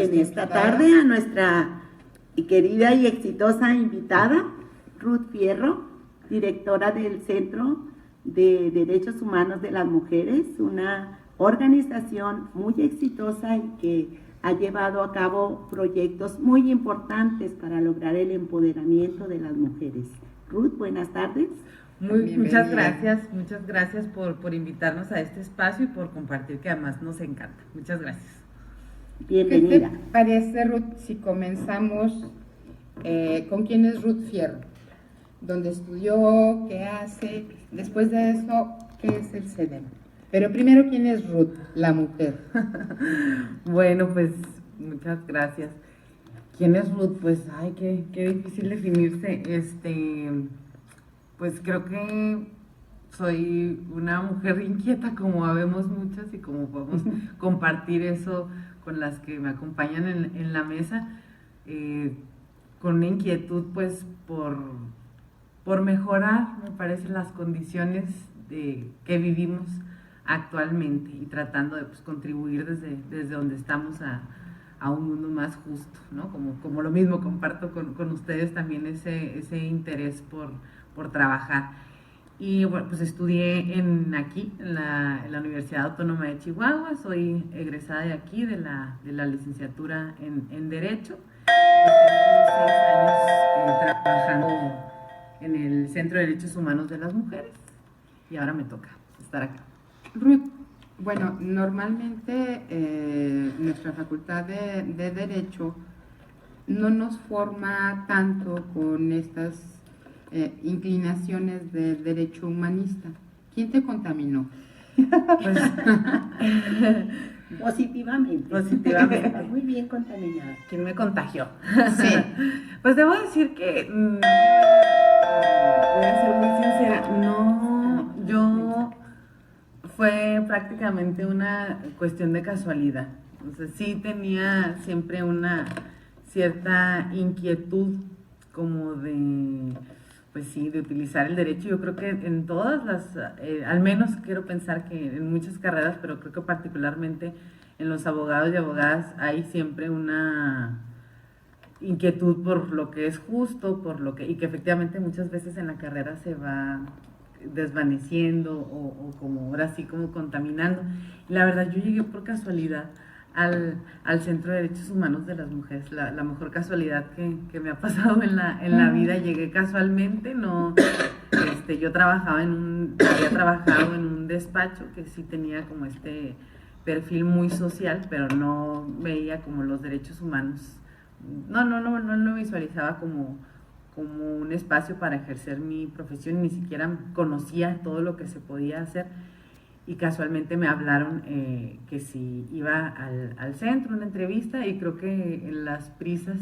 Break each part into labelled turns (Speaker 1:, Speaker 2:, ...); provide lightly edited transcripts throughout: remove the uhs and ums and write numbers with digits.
Speaker 1: en esta tarde a nuestra querida y exitosa invitada, Ruth Fierro, directora del Centro de Derechos Humanos de las Mujeres, una organización muy exitosa y que ha llevado a cabo proyectos muy importantes para lograr el empoderamiento de las mujeres. Ruth, buenas tardes.
Speaker 2: Muchas gracias por invitarnos a este espacio y por compartir, que además nos encanta. Muchas gracias.
Speaker 1: Bienvenida.
Speaker 3: ¿Qué te parece, Ruth, si comenzamos con quién es Ruth Fierro? ¿Dónde estudió? ¿Qué hace? Después de eso, ¿qué es el CEDEM? Pero primero, ¿quién es Ruth, la mujer?
Speaker 2: Bueno, pues muchas gracias. ¿Quién es Ruth? Pues, ay, qué difícil definirse. Pues creo que soy una mujer inquieta, como habemos muchas, y como podemos compartir eso con las que me acompañan en la mesa, con una inquietud pues por mejorar, me parece, las condiciones que vivimos actualmente, y tratando de pues, contribuir desde donde estamos a un mundo más justo, ¿no? Como lo mismo comparto con ustedes también ese interés por trabajar. Y bueno, pues estudié en la Universidad Autónoma de Chihuahua, soy egresada de aquí, de la licenciatura en Derecho. Tengo 6 años trabajando en el Centro de Derechos Humanos de las Mujeres, y ahora me toca estar acá.
Speaker 3: Ruth, bueno, normalmente nuestra facultad de Derecho no nos forma tanto con estas inclinaciones del derecho humanista. ¿Quién te contaminó?
Speaker 2: Pues,
Speaker 1: Positivamente. Muy bien contaminada.
Speaker 2: ¿quién me contagió?
Speaker 3: Sí.
Speaker 2: Pues debo decir que, voy a ser muy sincera, yo fue prácticamente una cuestión de casualidad. O sea, sí tenía siempre una cierta inquietud como pues sí, de utilizar el derecho. Yo creo que en todas al menos quiero pensar que en muchas carreras, pero creo que particularmente en los abogados y abogadas hay siempre una inquietud por lo que es justo, y que efectivamente muchas veces en la carrera se va desvaneciendo o como ahora sí como contaminando. Y la verdad, yo llegué por casualidad al Centro de Derechos Humanos de las Mujeres, la mejor casualidad que me ha pasado en la vida. Llegué casualmente, no, yo había trabajado en un despacho que sí tenía como este perfil muy social, pero no veía como los derechos humanos, no lo visualizaba como un espacio para ejercer mi profesión, ni siquiera conocía todo lo que se podía hacer. Y casualmente me hablaron que si iba al centro, una entrevista, y creo que en las prisas,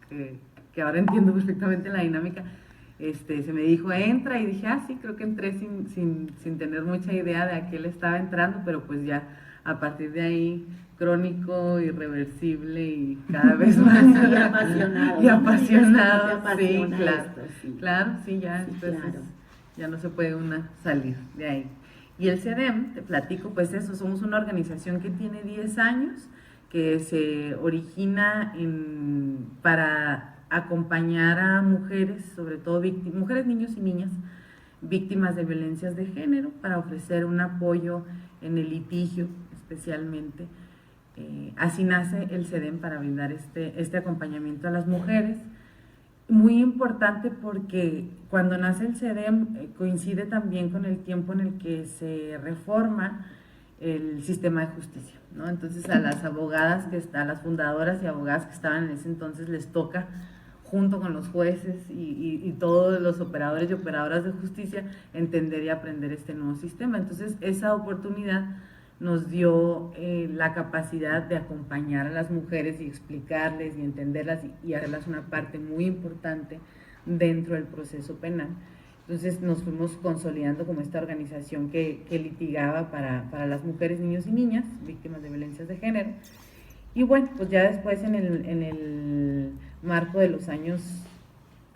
Speaker 2: que ahora entiendo perfectamente la dinámica, se me dijo, entra, y dije, sí, creo que entré sin tener mucha idea de a qué le estaba entrando, pero pues ya a partir de ahí, crónico, irreversible y cada vez más
Speaker 1: y
Speaker 2: apasionado,
Speaker 1: sí,
Speaker 2: claro,
Speaker 1: esto, sí.
Speaker 2: Claro, sí, ya,
Speaker 1: Sí,
Speaker 2: entonces
Speaker 1: claro.
Speaker 2: ya no se puede una salir de ahí. Y el CEDEM, te platico, pues eso, somos una organización que tiene 10 años, que se origina para acompañar a mujeres, sobre todo mujeres, niños y niñas, víctimas de violencias de género, para ofrecer un apoyo en el litigio especialmente. Así nace el CEDEM, para brindar este acompañamiento a las mujeres. Muy importante porque cuando nace el CEDEM coincide también con el tiempo en el que se reforma el sistema de justicia, ¿no? Entonces a las abogadas a las fundadoras y abogadas que estaban en ese entonces les toca, junto con los jueces y todos los operadores y operadoras de justicia, entender y aprender este nuevo sistema. Entonces esa oportunidad nos dio la capacidad de acompañar a las mujeres y explicarles y entenderlas y hacerlas una parte muy importante dentro del proceso penal. Entonces nos fuimos consolidando como esta organización que litigaba para las mujeres, niños y niñas víctimas de violencias de género. Y bueno, pues ya después en el marco de los años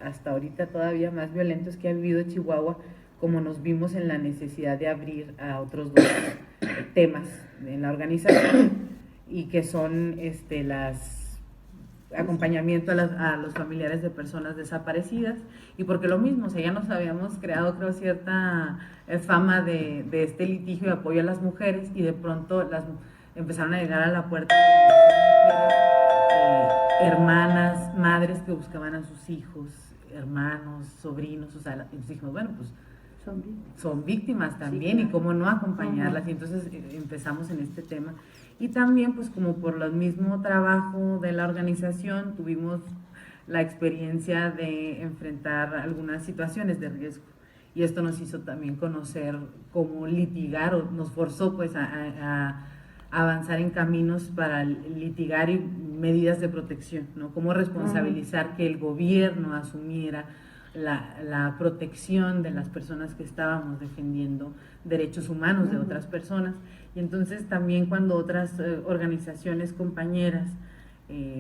Speaker 2: hasta ahorita todavía más violentos que ha vivido Chihuahua, como nos vimos en la necesidad de abrir a otros 2 temas en la organización, y que son las acompañamiento a los familiares de personas desaparecidas, y porque lo mismo, o sea, ya nos habíamos creado, creo, cierta fama de este litigio de apoyo a las mujeres, y de pronto empezaron a llegar a la puerta hermanas, madres que buscaban a sus hijos, hermanos, sobrinos, o sea, entonces dijimos, bueno, pues son víctimas también, sí, claro, y cómo no acompañarlas, y entonces empezamos en este tema. Y también, pues como por el mismo trabajo de la organización, tuvimos la experiencia de enfrentar algunas situaciones de riesgo, y esto nos hizo también conocer cómo litigar, o nos forzó pues a avanzar en caminos para litigar y medidas de protección, ¿no? Cómo responsabilizar que el gobierno asumiera la protección de las personas que estábamos defendiendo derechos humanos de otras personas. Y entonces también cuando otras organizaciones compañeras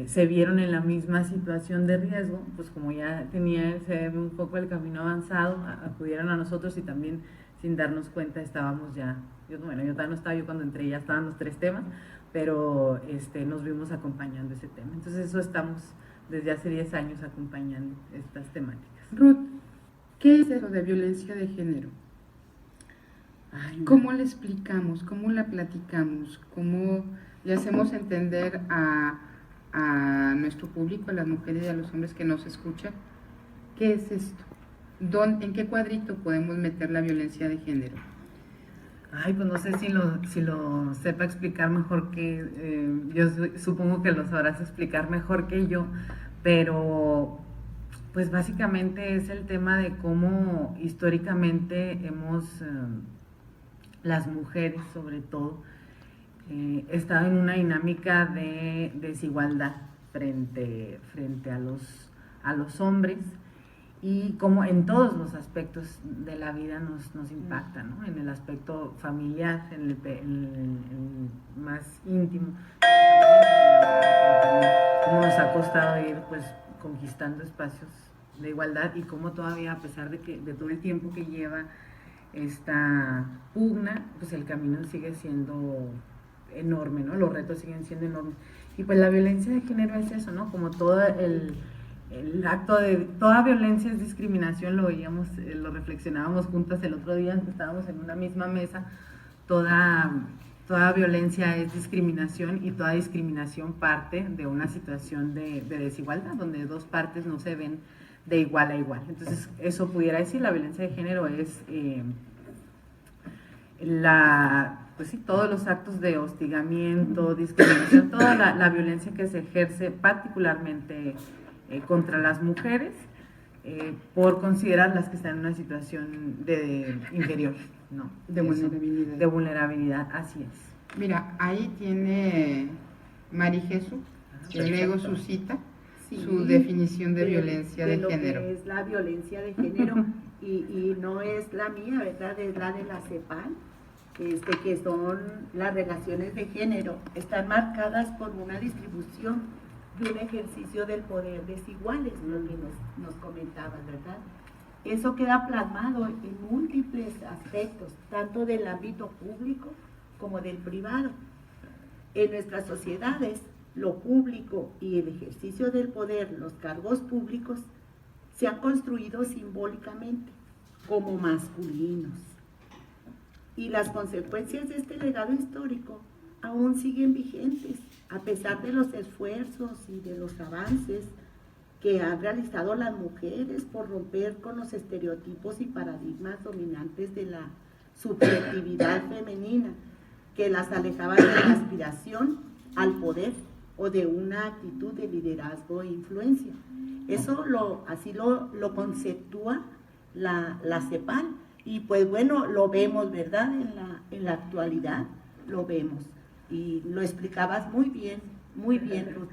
Speaker 2: se vieron en la misma situación de riesgo, pues como ya tenía un poco el camino avanzado, acudieron a nosotros, y también sin darnos cuenta estábamos ya, yo todavía no estaba, yo cuando entré ya estaban los 3 temas, pero nos vimos acompañando ese tema. Entonces eso estamos desde hace 10 años acompañando estas temáticas.
Speaker 3: Ruth, ¿qué es eso de violencia de género?
Speaker 2: Ay,
Speaker 3: ¿Cómo la explicamos? ¿Cómo la platicamos? ¿Cómo le hacemos entender a nuestro público, a las mujeres y a los hombres que nos escuchan? ¿Qué es esto? ¿En qué cuadrito podemos meter la violencia de género?
Speaker 2: Ay, pues no sé si lo sepa explicar mejor que yo supongo que lo sabrás explicar mejor que yo, pero pues básicamente es el tema de cómo históricamente las mujeres sobre todo, estado en una dinámica de desigualdad frente a los hombres, y como en todos los aspectos de la vida nos impacta, ¿no? En el aspecto familiar, en el más íntimo, cómo nos ha costado ir pues conquistando espacios de igualdad, y cómo todavía, a pesar de todo el tiempo que lleva esta pugna, pues el camino sigue siendo enorme, ¿no? Los retos siguen siendo enormes. Y pues la violencia de género es eso, ¿no? Como todo el acto de toda violencia es discriminación, lo veíamos, lo reflexionábamos juntas el otro día, estábamos en una misma mesa. Toda violencia es discriminación, y toda discriminación parte de una situación de desigualdad, donde 2 partes no se ven de igual a igual. Entonces eso pudiera decir, la violencia de género es pues sí, todos los actos de hostigamiento, discriminación, toda la violencia que se ejerce particularmente contra las mujeres, por considerar las que están en una situación de inferior, ¿no?
Speaker 3: De vulnerabilidad.
Speaker 2: De vulnerabilidad, así es.
Speaker 3: Mira, ahí tiene Mari Jesús, que luego suscita su definición de violencia de género.
Speaker 1: Lo que es la violencia de género, y no es la mía, ¿verdad? Es la de la CEPAL, que son las relaciones de género, están marcadas por una distribución de un ejercicio del poder desiguales, lo que nos comentaban, ¿verdad? Eso queda plasmado en múltiples aspectos, tanto del ámbito público como del privado. En nuestras sociedades, lo público y el ejercicio del poder, los cargos públicos, se han construido simbólicamente como masculinos. Y las consecuencias de este legado histórico aún siguen vigentes, a pesar de los esfuerzos y de los avances que han realizado las mujeres por romper con los estereotipos y paradigmas dominantes de la subjetividad femenina, que las alejaban de la aspiración al poder o de una actitud de liderazgo e influencia. Eso así lo conceptúa la CEPAL, y pues bueno, lo vemos, ¿verdad? En la actualidad lo vemos, y lo explicabas muy bien, Ruth.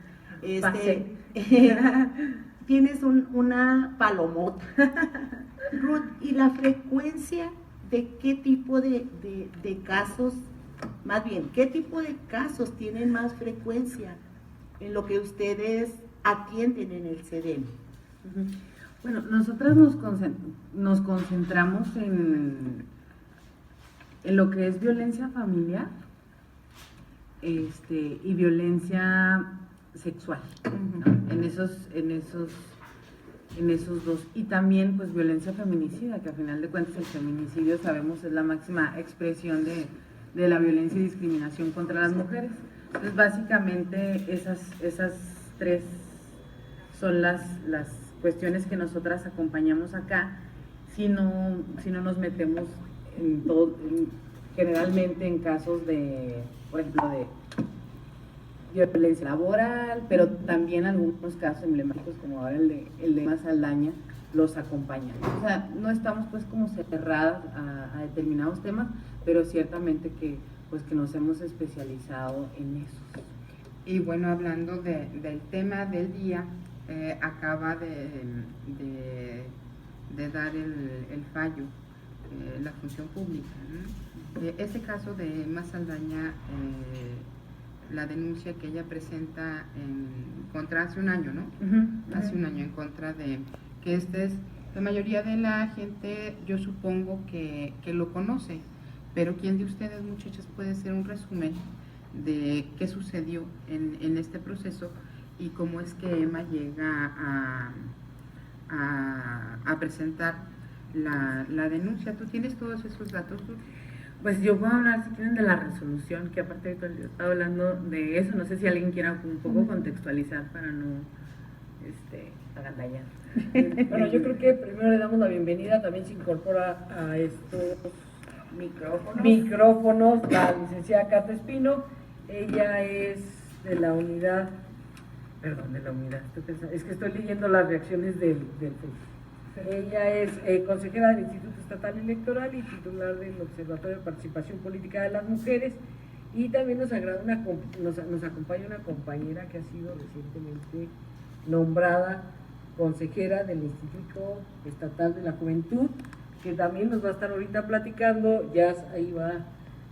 Speaker 1: Tienes una palomota. Ruth, ¿y la frecuencia de qué tipo de casos, más bien, qué tipo de casos tienen más frecuencia en lo que ustedes atienden en el CEDEM?
Speaker 2: Bueno, nosotras nos concentramos en lo que es violencia familiar, y violencia sexual, ¿no? En esos dos. Y también pues violencia feminicida, que al final de cuentas el feminicidio sabemos es la máxima expresión de la violencia y discriminación contra las mujeres. Entonces básicamente esas tres son las cuestiones que nosotras acompañamos acá, si no nos metemos en todo, generalmente en casos de, por ejemplo, de violencia laboral, pero también algunos casos emblemáticos como ahora el de Emma Saldaña los acompañan. O sea, no estamos pues como cerradas a determinados temas, pero ciertamente que nos hemos especializado en eso.
Speaker 3: Y bueno, hablando del tema del día, acaba de dar el fallo, la función pública, ¿no? Este caso de Emma Saldaña, la denuncia que ella presenta hace un año, ¿no? Hace un año en contra de que la mayoría de la gente, yo supongo que lo conoce, pero ¿quién de ustedes, muchachas, puede hacer un resumen de qué sucedió en este proceso y cómo es que Emma llega a presentar la denuncia? ¿Tú tienes todos esos datos?
Speaker 2: Pues yo puedo hablar, si quieren, de la resolución, que aparte de todo yo estaba hablando de eso. No sé si alguien quiera un poco contextualizar para no agandallar.
Speaker 4: Bueno, yo creo que primero le damos la bienvenida, también se incorpora a estos micrófonos la licenciada Cata Espino. Ella es de la unidad, es que estoy leyendo las reacciones del Facebook. Ella es consejera del Instituto Estatal Electoral y titular del Observatorio de Participación Política de las Mujeres, y también nos acompaña una compañera que ha sido recientemente nombrada consejera del Instituto Estatal de la Juventud, que también nos va a estar ahorita platicando. Ya ahí va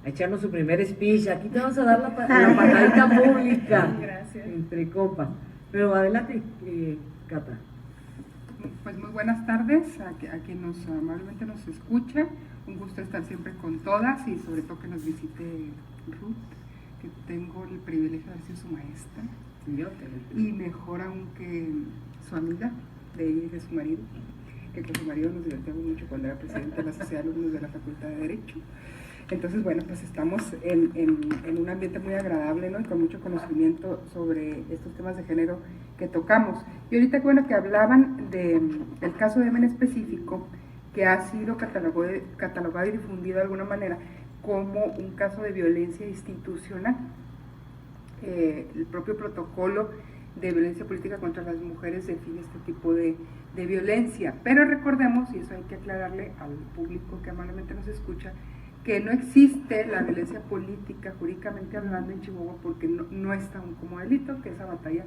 Speaker 4: a echarnos su primer speech. Aquí te vamos a dar la patadita pública.
Speaker 2: Gracias.
Speaker 4: Entre compas. Pero adelante, Cata.
Speaker 5: Pues muy buenas tardes a quien amablemente nos escucha. Un gusto estar siempre con todas y sobre todo que nos visite Ruth, que tengo el privilegio de ser su maestra. Y mejor aún que su amiga de ella y de su marido, que con su marido nos divertíamos mucho cuando era presidente de la Sociedad de Alumnos de la Facultad de Derecho. Entonces, bueno, pues estamos en un ambiente muy agradable, ¿no? Y con mucho conocimiento sobre estos temas de género que tocamos. Y ahorita, bueno, que hablaban del caso de Emma en específico, que ha sido catalogado y difundido de alguna manera como un caso de violencia institucional. El propio protocolo de violencia política contra las mujeres define este tipo de violencia. Pero recordemos, y eso hay que aclararle al público que amablemente nos escucha, que no existe la violencia política jurídicamente hablando en Chihuahua porque no está aún como delito, que esa batalla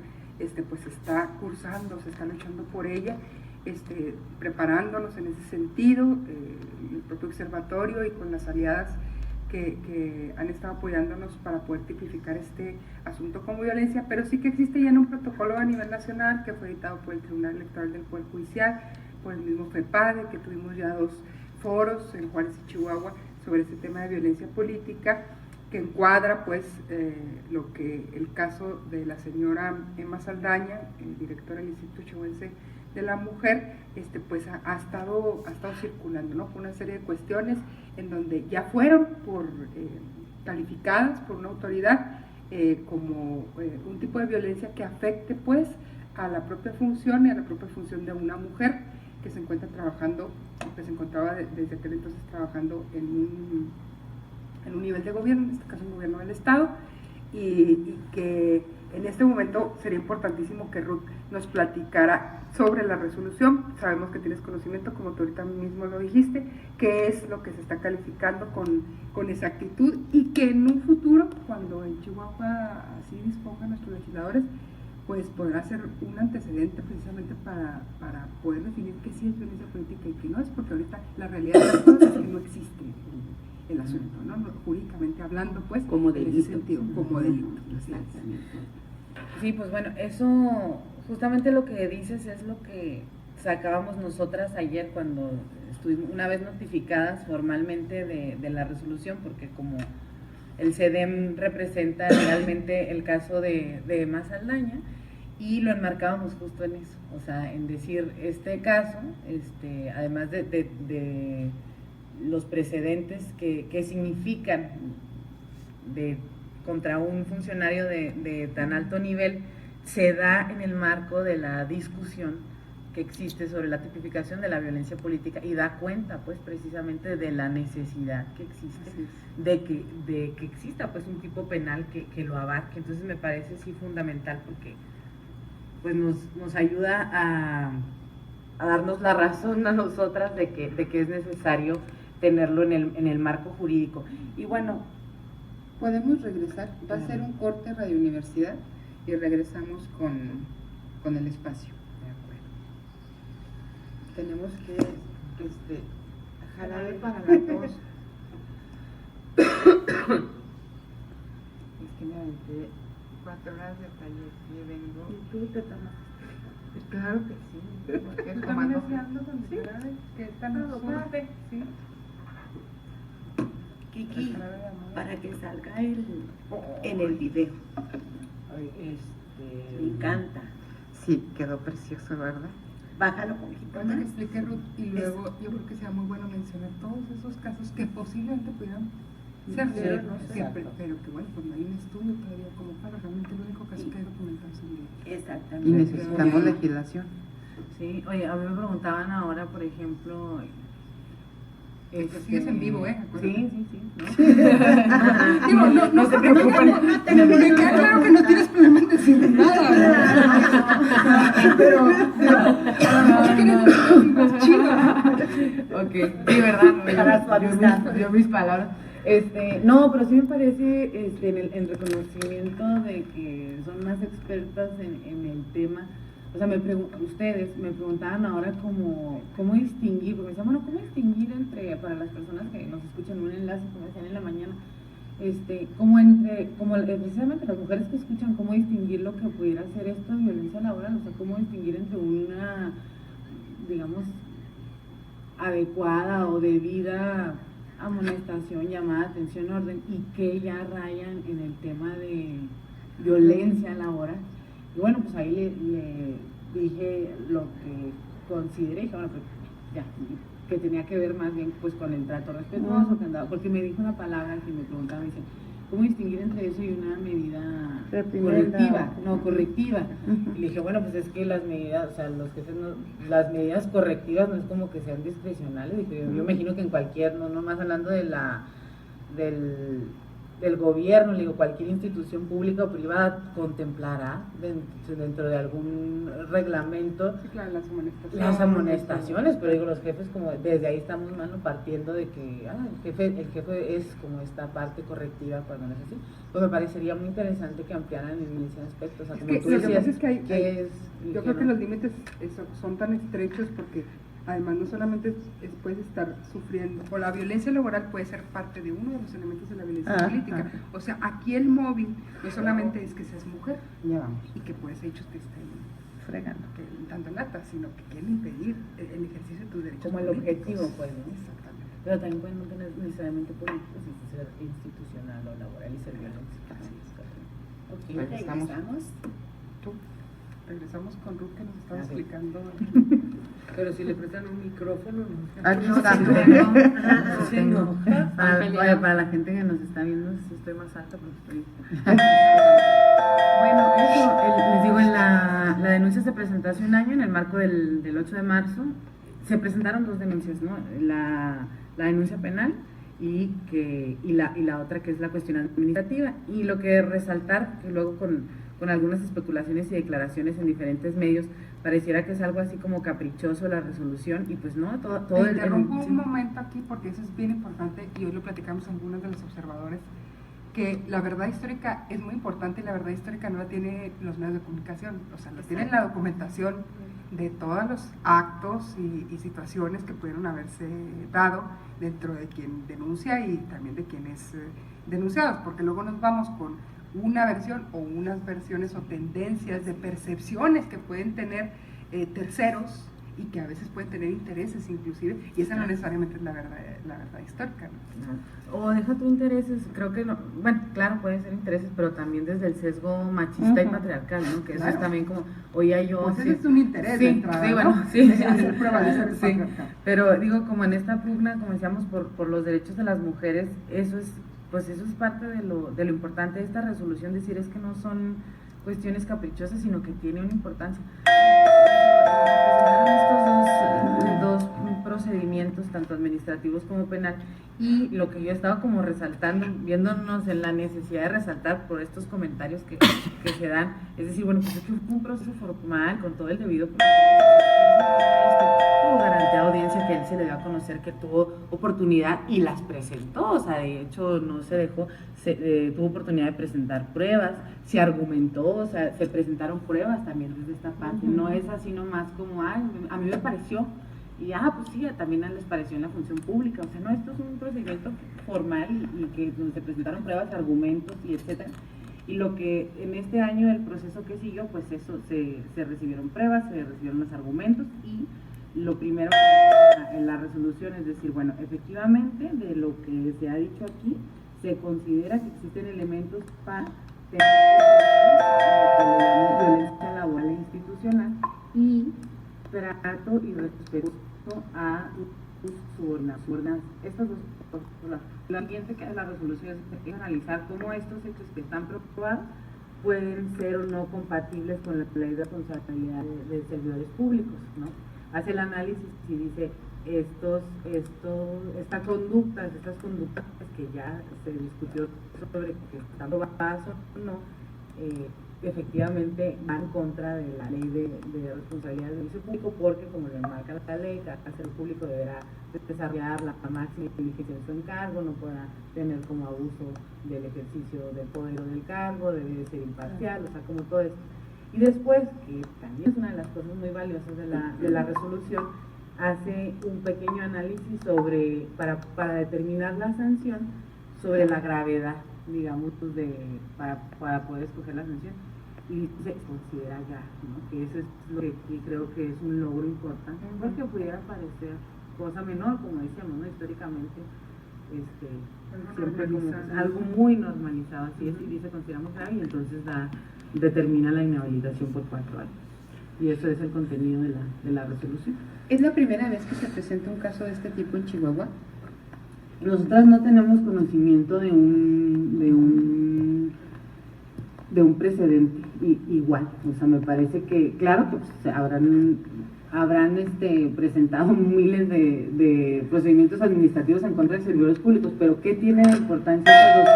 Speaker 5: pues se está cursando, se está luchando por ella, preparándonos en ese sentido, el propio observatorio y con las aliadas que han estado apoyándonos para poder tipificar este asunto como violencia, pero sí que existe ya en un protocolo a nivel nacional que fue editado por el Tribunal Electoral del Poder Judicial, por el mismo FEPADE, que tuvimos ya 2 foros en Juárez y Chihuahua sobre este tema de violencia política, que encuadra pues lo que el caso de la señora Emma Saldaña, directora del Instituto Chihuahuense de la Mujer, pues ha estado circulando, ¿no? Con una serie de cuestiones en donde ya fueron calificadas por una autoridad como un tipo de violencia que afecte pues a la propia función y a la propia función de una mujer que se encuentra trabajando, que se encontraba desde aquel entonces trabajando en un nivel de gobierno, en este caso un gobierno del Estado, y que en este momento sería importantísimo que Ruth nos platicara sobre la resolución. Sabemos que tienes conocimiento, como tú ahorita mismo lo dijiste, qué es lo que se está calificando con exactitud y que en un futuro, cuando en Chihuahua así dispongan nuestros legisladores, pues podrá ser un antecedente precisamente para poder definir qué sí es violencia política y qué no es, porque ahorita la realidad de las cosas es que no existe el asunto, ¿no? Jurídicamente hablando, pues,
Speaker 1: como
Speaker 5: delito, en ese sentido, como delito.
Speaker 2: Sí, pues bueno, eso, justamente lo que dices es lo que sacábamos nosotras ayer cuando estuvimos una vez notificadas formalmente de la resolución, porque como el CEDEM representa realmente el caso de Emma Saldaña, y lo enmarcábamos justo en eso, o sea, en decir, este caso, además de los precedentes que significan contra un funcionario de tan alto nivel, se da en el marco de la discusión que existe sobre la tipificación de la violencia política, y da cuenta pues precisamente de la necesidad que existe de que exista pues un tipo penal que lo abarque. Entonces me parece sí fundamental, porque pues nos ayuda a darnos la razón a nosotras de que es necesario tenerlo en el marco jurídico. Y bueno,
Speaker 3: podemos regresar, va a ser un corte Radio Universidad y regresamos con el espacio. Tenemos que jarabe para la tos. Es que me aventé 4 horas de taller y vengo.
Speaker 1: ¿Y tú te tomas?
Speaker 3: Claro que sí. Porque es
Speaker 5: También
Speaker 3: tomando.
Speaker 5: deseando donde
Speaker 3: Sí.
Speaker 5: jarabe, que tan suave, sí.
Speaker 1: Kiki,
Speaker 5: Jarabe de amor.
Speaker 1: para que salga en el video. Me encanta.
Speaker 3: Sí, quedó precioso, ¿verdad?
Speaker 1: Bájalo un poquito
Speaker 5: Ahorita que
Speaker 1: más.
Speaker 5: explique Ruth, y luego yo creo que sea muy bueno mencionar todos esos casos que posiblemente pudieran ser,
Speaker 2: Sí,
Speaker 5: pero que bueno, pues no hay un estudio todavía como para, realmente el único caso que hay documentado es el de...
Speaker 3: Y
Speaker 1: Exactamente.
Speaker 3: necesitamos legislación.
Speaker 2: sí, oye, a mí me preguntaban ahora, por ejemplo...
Speaker 5: Sigues en vivo, acuérdate.
Speaker 2: Sí.
Speaker 5: Digo, no se preocupen. Me queda claro que no tienes problema en decir nada. Pero es que necesitas más chido.
Speaker 2: Ok, sí, ¿verdad?
Speaker 1: Para suavizar.
Speaker 2: Yo mis palabras. No, pero sí me parece en reconocimiento de que son más expertas en el tema. O sea, ustedes me preguntaban ahora cómo distinguir, porque me decían, bueno, ¿cómo distinguir para las personas que nos escuchan un enlace, como decían en la mañana, precisamente las mujeres que escuchan, cómo distinguir lo que pudiera ser esto de violencia laboral, o sea, cómo distinguir entre una, digamos, adecuada o debida amonestación, llamada de atención, orden, y que ya rayan en el tema de violencia laboral. Y bueno, pues ahí le dije lo que consideré, dije, bueno, pues ya, que tenía que ver más bien pues con el trato respetuoso, porque me dijo una palabra que me preguntaba, me dice, ¿cómo distinguir entre eso y una medida correctiva? No, correctiva. Y le dije, bueno, pues es que las medidas, o sea, los jefes las medidas correctivas no es como que sean discrecionales. Dije, yo imagino que en cualquier, no nomás hablando de del gobierno, le digo, cualquier institución pública o privada contemplará dentro de algún reglamento
Speaker 5: Sí, claro,
Speaker 2: las amonestaciones, pero digo, los jefes, como desde ahí estamos partiendo de que el jefe es como esta parte correctiva cuando no es así. Pues me parecería muy interesante que ampliaran en ese aspecto, o sea, como tú
Speaker 5: Lo que
Speaker 2: decías,
Speaker 5: pasa es que yo creo que
Speaker 2: no.
Speaker 5: los límites son tan estrechos porque además no solamente puedes estar sufriendo, o la violencia laboral puede ser parte de uno de los elementos de la violencia política. O sea, aquí el móvil no solamente es que seas mujer
Speaker 3: Ya vamos.
Speaker 5: y que pues hechos te estén
Speaker 3: Fregando.
Speaker 5: dando lata, sino que quieren impedir el ejercicio de tus derechos
Speaker 2: Como el
Speaker 5: políticos.
Speaker 2: objetivo, pues, ¿no?
Speaker 5: Exactamente.
Speaker 2: Pero también pueden no tener necesariamente políticos, sino ser institucional o laboral y ser violencia.
Speaker 5: Así es.
Speaker 2: Ok,
Speaker 3: Regresamos.
Speaker 5: Regresamos con Ruth que nos estaba
Speaker 2: Ah, sí.
Speaker 5: explicando.
Speaker 4: Pero si le prestan un micrófono, no.
Speaker 3: Aquí
Speaker 2: No,
Speaker 3: está.
Speaker 2: sí tengo.
Speaker 4: Sí, no.
Speaker 2: Para la gente que nos está viendo, si estoy más alta, porque estoy. Bueno, eso, les digo, la denuncia se presentó hace un año en el marco del 8 de marzo. Se presentaron 2 denuncias, ¿no? La denuncia penal y la otra que es la cuestión administrativa. Y lo que resaltar, que luego con algunas especulaciones y declaraciones en diferentes medios, pareciera que es algo así como caprichoso la resolución, y pues no, todo
Speaker 5: Te interrumpo
Speaker 2: sí.
Speaker 5: un momento aquí porque eso es bien importante y hoy lo platicamos algunos de los observadores, que la verdad histórica es muy importante y la verdad histórica no la tiene los medios de comunicación, o sea, la tienen la documentación de todos los actos y situaciones que pudieron haberse dado dentro de quien denuncia y también de quienes denunciados, porque luego nos vamos con una versión o unas versiones o tendencias de percepciones que pueden tener terceros y que a veces pueden tener intereses inclusive, y esa no necesariamente es la verdad histórica, ¿no?
Speaker 2: O deja tu intereses, creo que no, bueno, claro, pueden ser intereses, pero también desde el sesgo machista y patriarcal, ¿no? Que eso es también como, oía yo...
Speaker 5: Pues
Speaker 2: sí,
Speaker 5: ese es un interés de entrada,
Speaker 2: sí, bueno,
Speaker 5: ¿no?
Speaker 2: sí.
Speaker 5: Hacer prevalecer el
Speaker 2: Sí,
Speaker 5: patriarcado.
Speaker 2: pero digo, como en esta pugna, como decíamos, por los derechos de las mujeres, eso es, pues eso es parte de lo importante de esta resolución, decir es que no son cuestiones caprichosas, sino que tiene una importancia. Estos dos procedimientos, tanto administrativos como penal, y lo que yo estaba como resaltando, viéndonos en la necesidad de resaltar por estos comentarios que se dan, es decir, bueno, pues es que fue un proceso formal, con todo el debido proceso, tuvo garantía de audiencia que él se le dio a conocer que tuvo oportunidad y las presentó, o sea, de hecho no se dejó, tuvo oportunidad de presentar pruebas, se argumentó, o sea, se presentaron pruebas también desde esta parte, no es así nomás como, ay, a mí me pareció, y pues sí, también les pareció en la función pública, o sea, no, esto es un procedimiento formal y que donde se presentaron pruebas, argumentos y etcétera. Y lo que en este año el proceso que siguió, pues eso, se recibieron pruebas, se recibieron los argumentos y lo primero en la resolución es decir, bueno, efectivamente de lo que se ha dicho aquí, se considera que existen elementos para tener violencia laboral e institucional y trato y respeto a sus subordinadas. Estas dos cosas. Lo siguiente que es la resolución es analizar cómo estos hechos que están probados pueden ser o no compatibles con la ley de responsabilidad de servidores públicos, ¿no? Hace el análisis y dice estas conductas que ya se discutió sobre que están probadas o no, efectivamente van en contra de la ley de responsabilidad del servicio público, porque como le marca la ley, cada servidor público deberá desarrollar la máxima diligencia de su encargo, no podrá tener como abuso del ejercicio del poder o del cargo, debe ser imparcial, o sea, como todo esto. Y después, que también es una de las cosas muy valiosas de la resolución, hace un pequeño análisis para determinar la sanción sobre la gravedad, digamos, para poder escoger la sanción. Y se considera ya, ¿no? Que eso es lo que creo que es un logro importante, porque pudiera parecer cosa menor, como decíamos, ¿no? Históricamente, siempre como algo muy normalizado, así es, y dice consideramos grave, y entonces determina la inhabilitación por 4 años. Y eso es el contenido de la resolución.
Speaker 3: ¿Es la primera vez que se presenta un caso de este tipo en Chihuahua?
Speaker 2: Nosotras no tenemos conocimiento de un precedente igual, o sea, me parece que, claro que pues, habrán presentado miles de procedimientos administrativos en contra de servidores públicos, pero ¿qué tiene de importancia esos dos?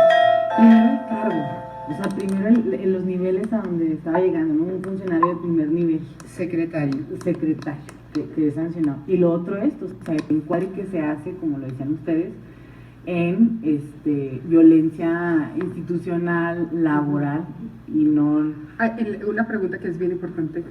Speaker 2: Primero el cargo, o sea, primero en los niveles a donde estaba llegando, ¿no? Un funcionario de primer nivel.
Speaker 3: Secretario,
Speaker 2: que es sancionado. Y lo otro es, o sea, el encuadre que se hace, como lo decían ustedes, en violencia institucional, laboral y no...
Speaker 5: Una pregunta que es bien importante.